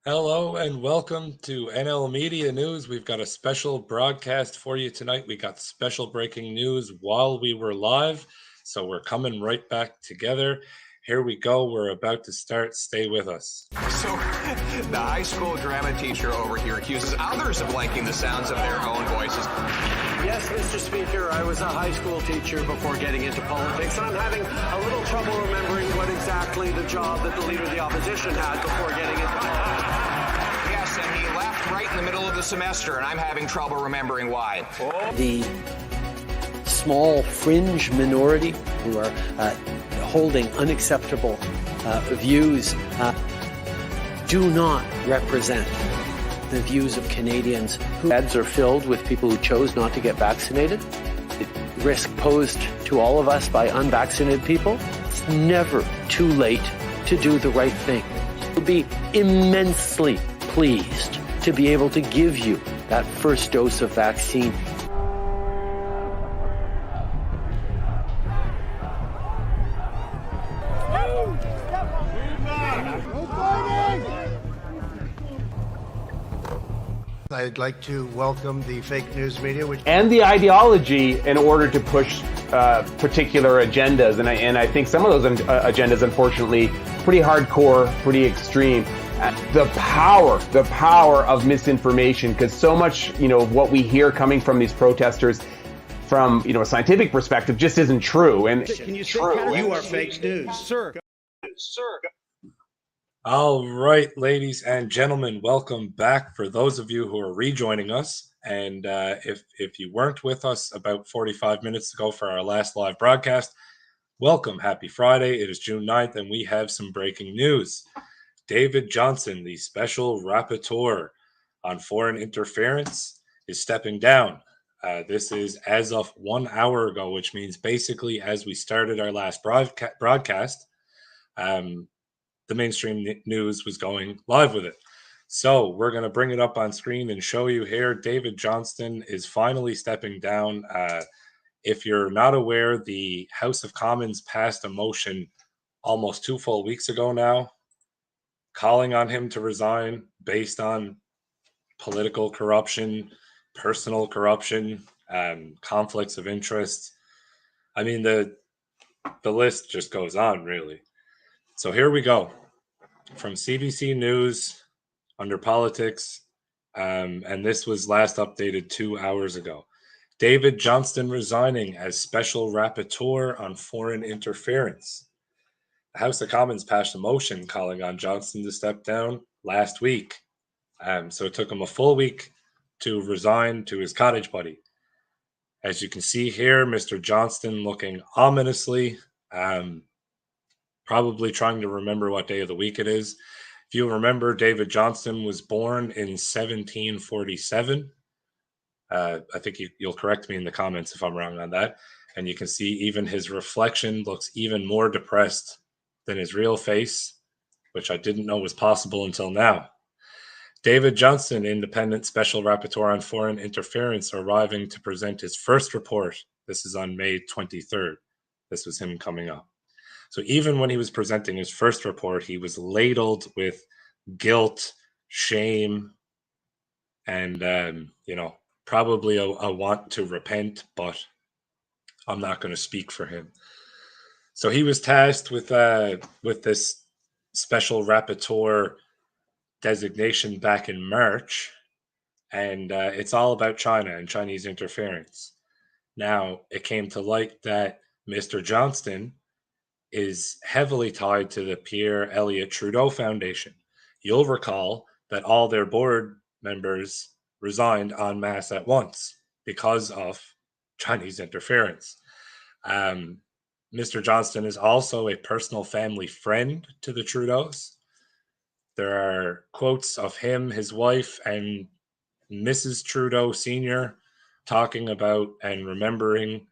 Hello and welcome to NL Media News. We've got a special broadcast for you tonight. We got special breaking news while we were live, so we're coming right back together. Here we go. We're about to start. Stay with us. So, the high school drama teacher over here accuses others of liking the sounds of their own voices. Yes, Mr. Speaker, I was a high school teacher before getting into politics, and I'm having a little trouble remembering what exactly the job that the Leader of the Opposition had before getting into politics. Yes, and he left right in the middle of the semester, and I'm having trouble remembering why. The small fringe minority who are holding unacceptable views do not represent the views of Canadians whose heads are filled with people who chose not to get vaccinated. The risk posed to all of us by unvaccinated people. It's never too late to do the right thing. We'll be immensely pleased to be able to give you that first dose of vaccine. I'd like to welcome the fake news media, and the ideology in order to push particular agendas. And I think some of those agendas, unfortunately, pretty hardcore, pretty extreme. The power of misinformation, because so much, of what we hear coming from these protesters from, a scientific perspective just isn't true. And Can you say you are fake news, sir? All right, ladies and gentlemen, welcome back for those of you who are rejoining us. And if you weren't with us about 45 minutes ago for our last live broadcast, welcome. Happy Friday. It is June 9th, and we have some breaking news. David Johnston, the special rapporteur on foreign interference, is stepping down. This is as of 1 hour ago, which means basically as we started our last broadcast, the mainstream news was going live with it. So we're going to bring it up on screen and show you here. David Johnston is finally stepping down. If you're not aware, the House of Commons passed a motion almost 2 full weeks ago now, calling on him to resign based on political corruption, personal corruption, conflicts of interest. I mean, the list just goes on, really. So here we go from CBC News under politics, and this was last updated 2 hours ago. David Johnston resigning as special rapporteur on foreign interference. The House of Commons passed a motion calling on Johnston to step down last week. So it took him a full week to resign to his cottage buddy. As you can see here, Mr. Johnston looking ominously, probably trying to remember what day of the week it is. If you remember, David Johnston was born in 1747. I think you'll correct me in the comments if I'm wrong on that. And you can see even his reflection looks even more depressed than his real face, which I didn't know was possible until now. David Johnston, independent special rapporteur on foreign interference, arriving to present his first report. This is on May 23rd. This was him coming up. So even when he was presenting his first report, he was ladled with guilt, shame, and, probably a want to repent, but I'm not going to speak for him. So he was tasked with this special rapporteur designation back in March, and it's all about China and Chinese interference. Now, it came to light that Mr. Johnston is heavily tied to the Pierre Elliott Trudeau Foundation. You'll recall that all their board members resigned en masse at once because of Chinese interference. Mr. Johnston is also a personal family friend to the Trudeaus. There are quotes of him, his wife, and Mrs. Trudeau Sr. talking about and remembering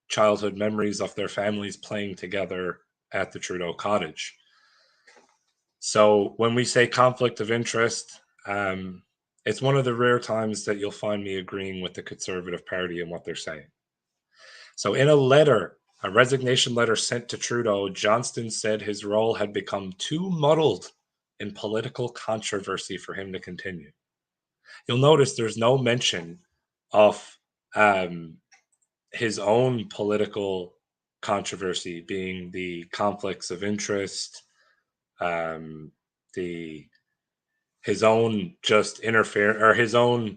childhood memories of their families playing together at the Trudeau cottage. So when we say conflict of interest, it's one of the rare times that you'll find me agreeing with the Conservative Party and what they're saying. So in a resignation letter sent to Trudeau, Johnston said his role had become too muddled in political controversy for him to continue. You'll notice there's no mention of his own political controversy being the conflicts of interest, his own his own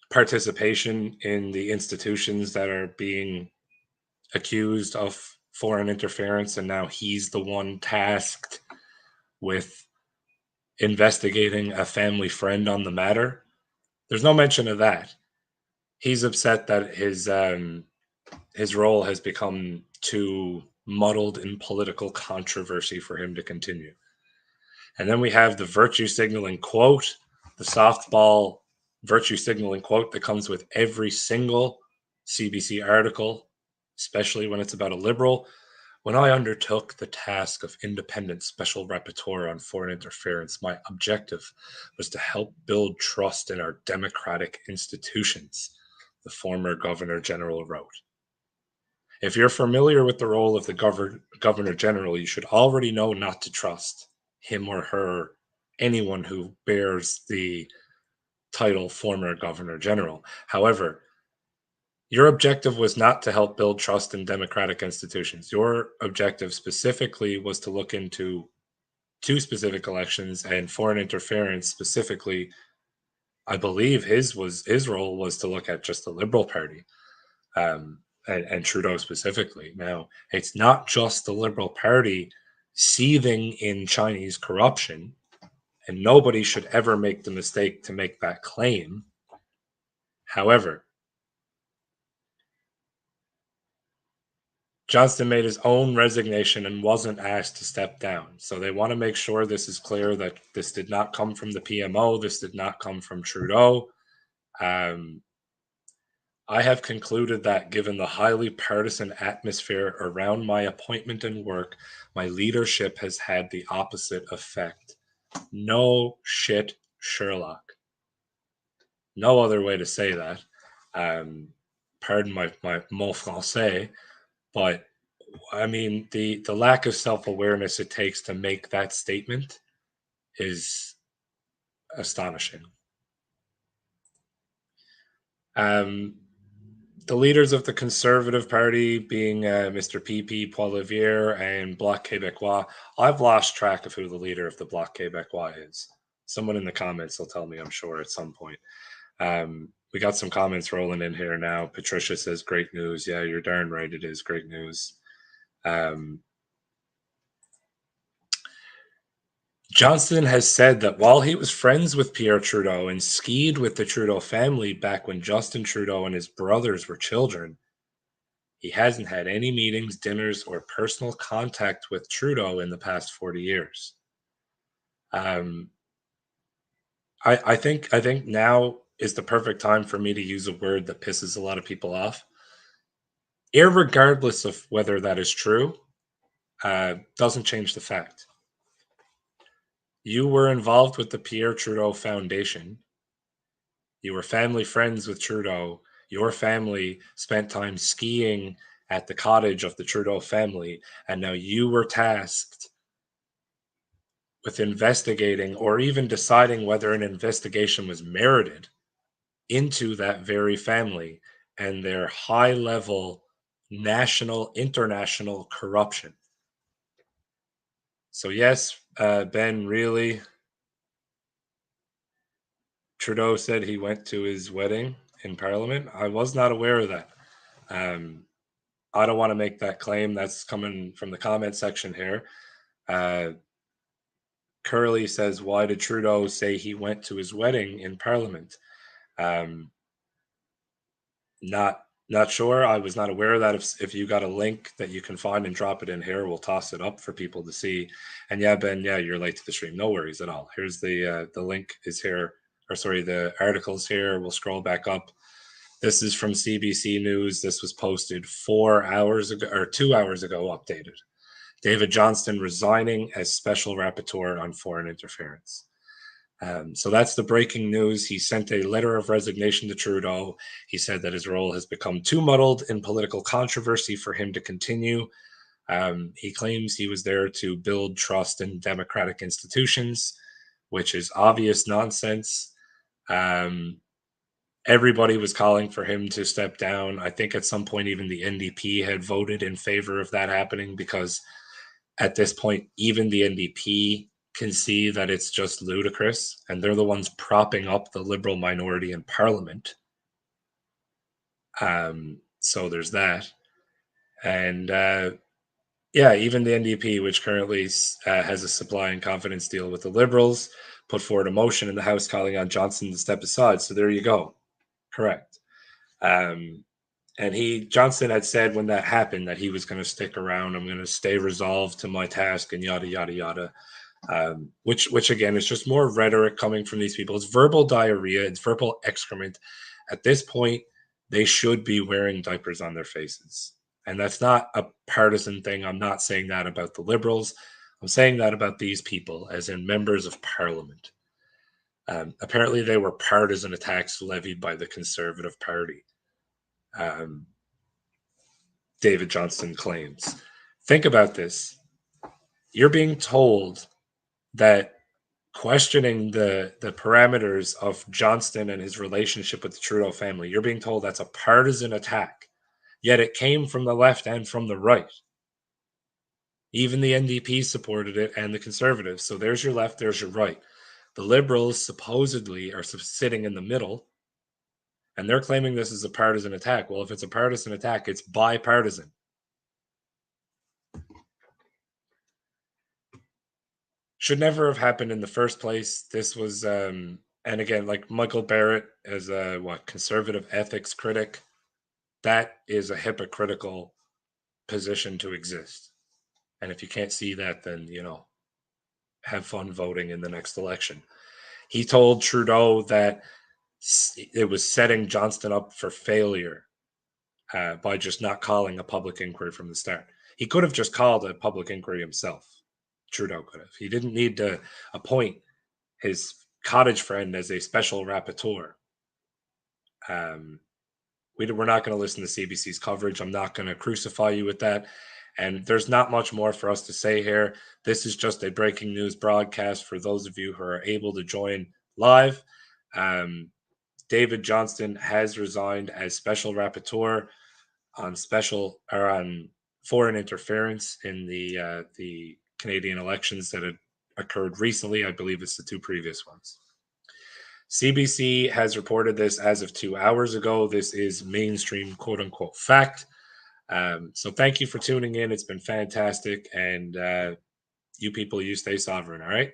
participation in the institutions that are being accused of foreign interference, and now he's the one tasked with investigating a family friend on the matter. There's no mention of that. He's upset that his role has become too muddled in political controversy for him to continue. And then we have the virtue signaling quote, the softball virtue signaling quote that comes with every single CBC article, especially when it's about a liberal. When I undertook the task of independent special rapporteur on foreign interference, my objective was to help build trust in our democratic institutions, the former Governor General wrote. If you're familiar with the role of the Governor General, you should already know not to trust him or her, anyone who bears the title former Governor General. However, your objective was not to help build trust in democratic institutions. Your objective specifically was to look into two specific elections and foreign interference specifically. I believe his role was to look at just the Liberal Party and Trudeau specifically. Now, it's not just the Liberal Party seething in Chinese corruption, and nobody should ever make the mistake to make that claim. However, Johnston made his own resignation and wasn't asked to step down. So they want to make sure this is clear that this did not come from the PMO. This did not come from Trudeau. I have concluded that given the highly partisan atmosphere around my appointment and work, my leadership has had the opposite effect. No shit, Sherlock. No other way to say that. Pardon my mot français. But I mean, the lack of self-awareness it takes to make that statement is astonishing. The leaders of the Conservative Party, being Mr. P.P. Poilievre and Bloc Québécois, I've lost track of who the leader of the Bloc Québécois is. Someone in the comments will tell me, I'm sure, at some point. We got some comments rolling in here now. Patricia says, great news. Yeah, you're darn right. It is great news. Johnston has said that while he was friends with Pierre Trudeau and skied with the Trudeau family back when Justin Trudeau and his brothers were children, he hasn't had any meetings, dinners, or personal contact with Trudeau in the past 40 years. I think now is the perfect time for me to use a word that pisses a lot of people off. Irregardless of whether that is true, doesn't change the fact. You were involved with the Pierre Trudeau Foundation. You were family friends with Trudeau. Your family spent time skiing at the cottage of the Trudeau family, and now you were tasked with investigating or even deciding whether an investigation was merited into that very family and their high-level national, international corruption. So yes, Ben, really, Trudeau said he went to his wedding in Parliament. I was not aware of that. I don't want to make that claim. That's coming from the comment section here. Curly says, why did Trudeau say he went to his wedding in Parliament? Not sure. I was not aware of that. If you got a link that you can find and drop it in here, we'll toss it up for people to see. And yeah, Ben, yeah, you're late to the stream. No worries at all. Here's the link is here, or sorry, the article's here. We'll scroll back up. This is from CBC News. This was posted 4 hours ago, or 2 hours ago, updated. David Johnston resigning as special rapporteur on foreign interference. So that's the breaking news. He sent a letter of resignation to Trudeau. He said that his role has become too muddled in political controversy for him to continue. He claims he was there to build trust in democratic institutions, which is obvious nonsense. Everybody was calling for him to step down. I think at some point even the NDP had voted in favor of that happening, because at this point even the NDP can see that it's just ludicrous, and they're the ones propping up the Liberal minority in Parliament. So there's that. And even the NDP, which currently has a supply and confidence deal with the Liberals, put forward a motion in the House calling on Johnston to step aside. So there you go. Correct. And Johnston had said when that happened that he was going to stick around. I'm going to stay resolved to my task and yada, yada, yada. Which again is just more rhetoric coming from these people. It's verbal diarrhea. It's verbal excrement. At this point, they should be wearing diapers on their faces. And that's not a partisan thing. I'm not saying that about the Liberals. I'm saying that about these people, as in members of Parliament. Apparently, they were partisan attacks levied by the Conservative Party. David Johnston claims. Think about this. You're being told that questioning the parameters of Johnston and his relationship with the Trudeau family, you're being told that's a partisan attack. Yet it came from the left and from the right. Even the NDP supported it and the Conservatives. So there's your left, there's your right. The Liberals supposedly are sitting in the middle, and they're claiming this is a partisan attack. Well, if it's a partisan attack, it's bipartisan. Should never have happened in the first place. This was, and again, like Michael Barrett as a conservative ethics critic, that is a hypocritical position to exist. And if you can't see that, then, have fun voting in the next election. He told Trudeau that it was setting Johnston up for failure by just not calling a public inquiry from the start. He could have just called a public inquiry himself. Trudeau could have. He didn't need to appoint his cottage friend as a special rapporteur. We're not going to listen to CBC's coverage. I'm not going to crucify you with that. And there's not much more for us to say here. This is just a breaking news broadcast for those of you who are able to join live. David Johnston has resigned as special rapporteur on foreign interference in the Canadian elections that had occurred recently. I believe it's the two previous ones. CBC has reported this as of 2 hours ago. This is mainstream quote-unquote fact. So thank you for tuning in. It's been fantastic. And you people, you stay sovereign, all right?